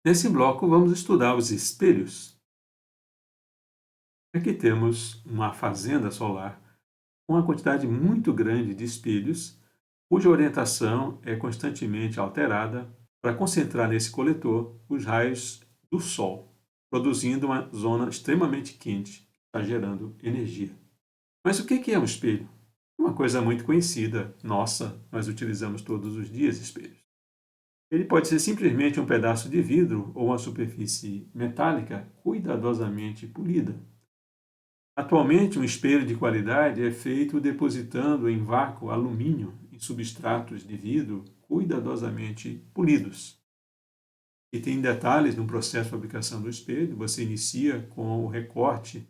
Nesse bloco, vamos estudar os espelhos. Aqui temos uma fazenda solar com uma quantidade muito grande de espelhos, cuja orientação é constantemente alterada para concentrar nesse coletor os raios do Sol, produzindo uma zona extremamente quente, que está gerando energia. Mas o que é um espelho? Uma coisa muito conhecida, nossa, nós utilizamos todos os dias espelhos. Ele pode ser simplesmente um pedaço de vidro ou uma superfície metálica cuidadosamente polida. Atualmente, um espelho de qualidade é feito depositando em vácuo alumínio em substratos de vidro cuidadosamente polidos. E tem detalhes no processo de fabricação do espelho. Você inicia com o recorte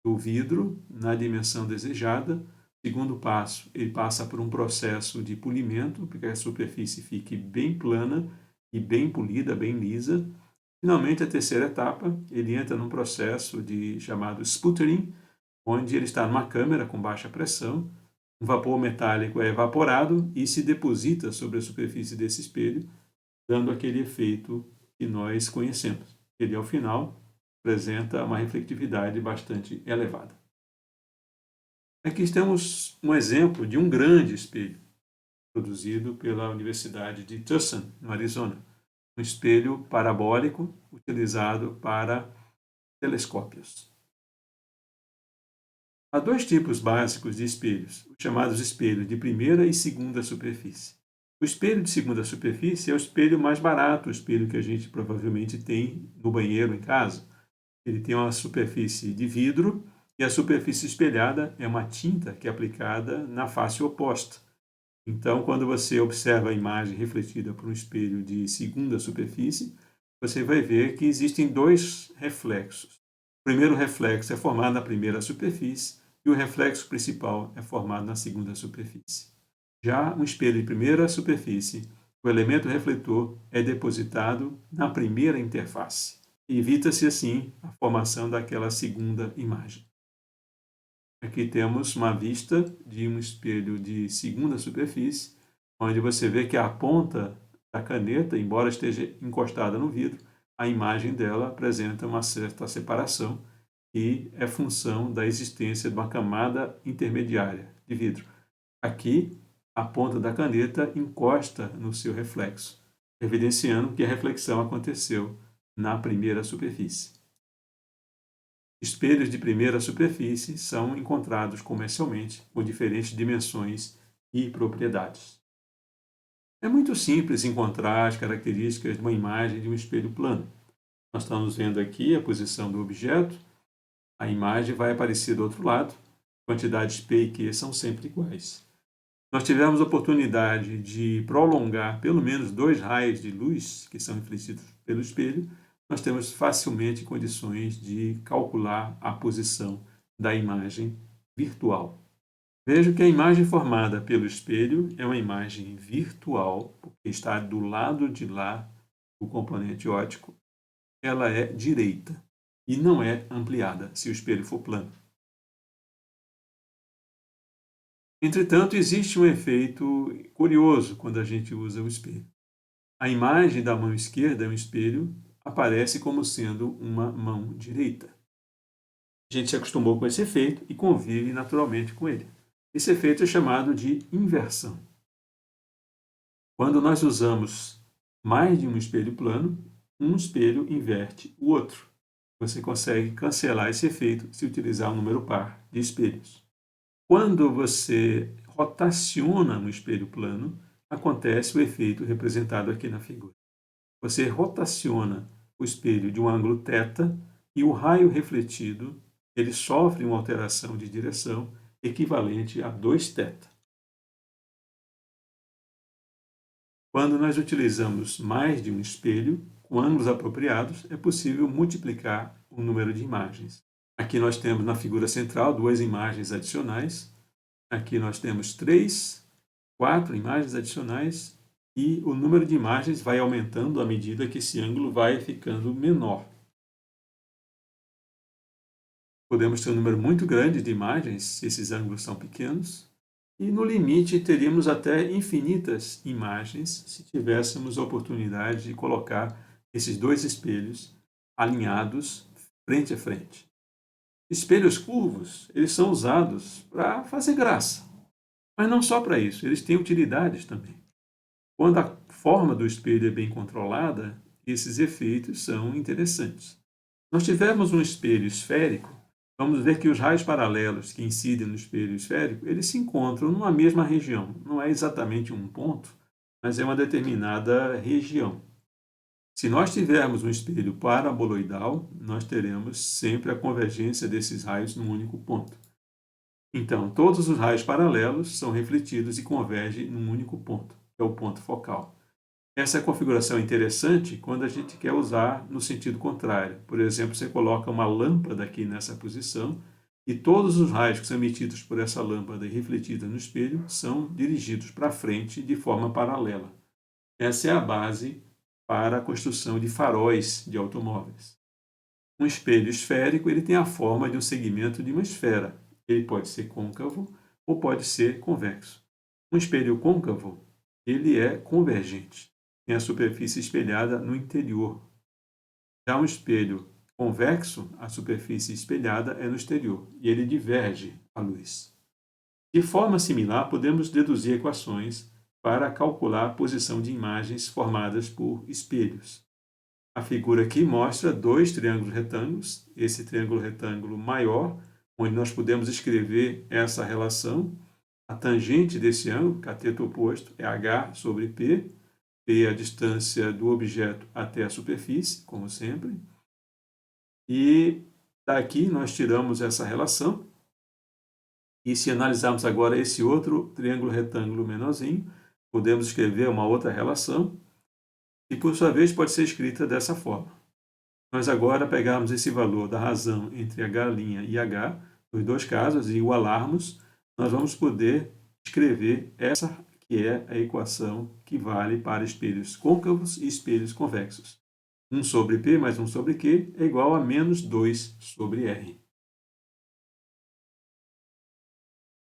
do vidro na dimensão desejada. Segundo passo, ele passa por um processo de polimento, para que a superfície fique bem plana e bem polida, bem lisa. Finalmente, a terceira etapa, ele entra num processo chamado sputtering, onde ele está numa câmara com baixa pressão, um vapor metálico é evaporado e se deposita sobre a superfície desse espelho, dando aquele efeito que nós conhecemos. Ele, ao final, apresenta uma refletividade bastante elevada. Aqui temos um exemplo de um grande espelho, produzido pela Universidade de Tucson, no Arizona. Um espelho parabólico utilizado para telescópios. Há dois tipos básicos de espelhos, os chamados espelhos de primeira e segunda superfície. O espelho de segunda superfície é o espelho mais barato, o espelho que a gente provavelmente tem no banheiro em casa. Ele tem uma superfície de vidro e a superfície espelhada é uma tinta que é aplicada na face oposta. Então, quando você observa a imagem refletida por um espelho de segunda superfície, você vai ver que existem dois reflexos. O primeiro reflexo é formado na primeira superfície e o reflexo principal é formado na segunda superfície. Já um espelho de primeira superfície, o elemento refletor é depositado na primeira interface. Evita-se, assim, a formação daquela segunda imagem. Aqui temos uma vista de um espelho de segunda superfície, onde você vê que a ponta da caneta, embora esteja encostada no vidro, a imagem dela apresenta uma certa separação e é função da existência de uma camada intermediária de vidro. Aqui, a ponta da caneta encosta no seu reflexo, evidenciando que a reflexão aconteceu na primeira superfície. Espelhos de primeira superfície são encontrados comercialmente com diferentes dimensões e propriedades. É muito simples encontrar as características de uma imagem de um espelho plano. Nós estamos vendo aqui a posição do objeto, a imagem vai aparecer do outro lado, quantidades P e Q são sempre iguais. Nós tivemos a oportunidade de prolongar pelo menos 2 raios de luz que são refletidos pelo espelho, nós temos facilmente condições de calcular a posição da imagem virtual. Vejo que a imagem formada pelo espelho é uma imagem virtual, porque está do lado de lá do componente óptico. Ela é direita e não é ampliada se o espelho for plano. Entretanto, existe um efeito curioso quando a gente usa o espelho. A imagem da mão esquerda, um espelho, aparece como sendo uma mão direita. A gente se acostumou com esse efeito e convive naturalmente com ele. Esse efeito é chamado de inversão. Quando nós usamos mais de um espelho plano, um espelho inverte o outro. Você consegue cancelar esse efeito se utilizar um número par de espelhos. Quando você rotaciona um espelho plano, acontece o efeito representado aqui na figura. Você rotaciona o espelho de um ângulo θ e o raio refletido ele sofre uma alteração de direção equivalente a 2θ. Quando nós utilizamos mais de um espelho, com ângulos apropriados, é possível multiplicar o número de imagens. Aqui nós temos na figura central 2 imagens adicionais. Aqui nós temos 3, 4 imagens adicionais e o número de imagens vai aumentando à medida que esse ângulo vai ficando menor. Podemos ter um número muito grande de imagens se esses ângulos são pequenos. E no limite teríamos até infinitas imagens se tivéssemos a oportunidade de colocar esses dois espelhos alinhados frente a frente. Espelhos curvos, eles são usados para fazer graça, mas não só para isso, eles têm utilidades também. Quando a forma do espelho é bem controlada, esses efeitos são interessantes. Se nós tivermos um espelho esférico, vamos ver que os raios paralelos que incidem no espelho esférico, eles se encontram numa mesma região. Não é exatamente um ponto, mas é uma determinada região. Se nós tivermos um espelho paraboloidal, nós teremos sempre a convergência desses raios num único ponto. Então, todos os raios paralelos são refletidos e convergem num único ponto, que é o ponto focal. Essa configuração é interessante quando a gente quer usar no sentido contrário. Por exemplo, você coloca uma lâmpada aqui nessa posição e todos os raios que são emitidos por essa lâmpada e refletidos no espelho são dirigidos para frente de forma paralela. Essa é a base para a construção de faróis de automóveis. Um espelho esférico ele tem a forma de um segmento de uma esfera. Ele pode ser côncavo ou pode ser convexo. Um espelho côncavo ele é convergente, tem a superfície espelhada no interior. Já um espelho convexo, a superfície espelhada é no exterior e ele diverge a luz. De forma similar, podemos deduzir equações para calcular a posição de imagens formadas por espelhos. A figura aqui mostra dois triângulos retângulos, esse triângulo retângulo maior, onde nós podemos escrever essa relação. A tangente desse ângulo, cateto oposto, é h sobre p. P é a distância do objeto até a superfície, como sempre. E daqui nós tiramos essa relação. E se analisarmos agora esse outro triângulo retângulo menorzinho, podemos escrever uma outra relação, e por sua vez pode ser escrita dessa forma. Nós agora pegarmos esse valor da razão entre h' e h, nos dois casos, e igualarmos, nós vamos poder escrever essa que é a equação que vale para espelhos côncavos e espelhos convexos. 1 sobre P mais 1 sobre Q é igual a menos 2 sobre R.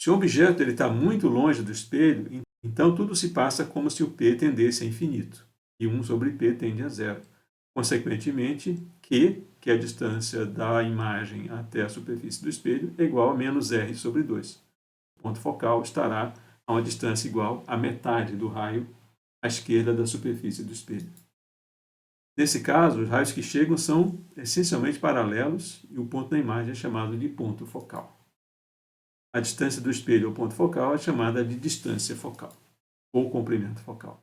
Se o objeto está muito longe do espelho, então tudo se passa como se o P tendesse a infinito, e 1 sobre P tende a zero. Consequentemente, Q, que é a distância da imagem até a superfície do espelho, é igual a menos R sobre 2. O ponto focal estará a uma distância igual à metade do raio à esquerda da superfície do espelho. Nesse caso, os raios que chegam são essencialmente paralelos e o ponto da imagem é chamado de ponto focal. A distância do espelho ao ponto focal é chamada de distância focal ou comprimento focal.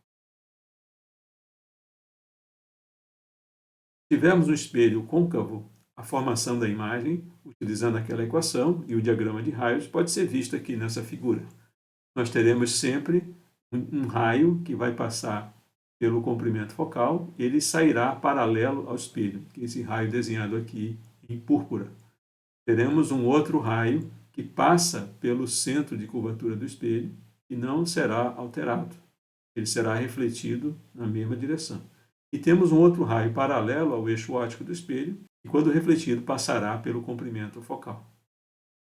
Se tivermos um espelho côncavo, a formação da imagem, utilizando aquela equação e o diagrama de raios, pode ser vista aqui nessa figura. Nós teremos sempre um raio que vai passar pelo comprimento focal, ele sairá paralelo ao espelho, que é esse raio desenhado aqui em púrpura. Teremos um outro raio que passa pelo centro de curvatura do espelho e não será alterado. Ele será refletido na mesma direção. E temos um outro raio paralelo ao eixo óptico do espelho e, quando refletido, passará pelo comprimento focal.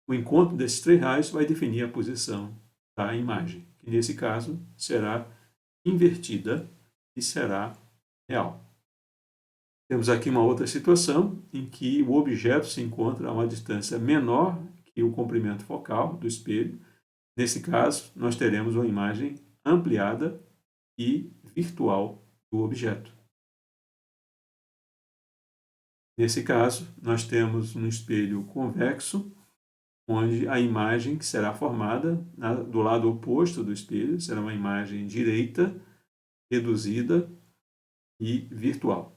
O encontro desses três raios vai definir a posição da imagem, que nesse caso será invertida e será real. Temos aqui uma outra situação em que o objeto se encontra a uma distância menor que o comprimento focal do espelho. Nesse caso, nós teremos uma imagem ampliada e virtual do objeto. Nesse caso, nós temos um espelho convexo, onde a imagem que será formada do lado oposto do espelho será uma imagem direita, reduzida e virtual.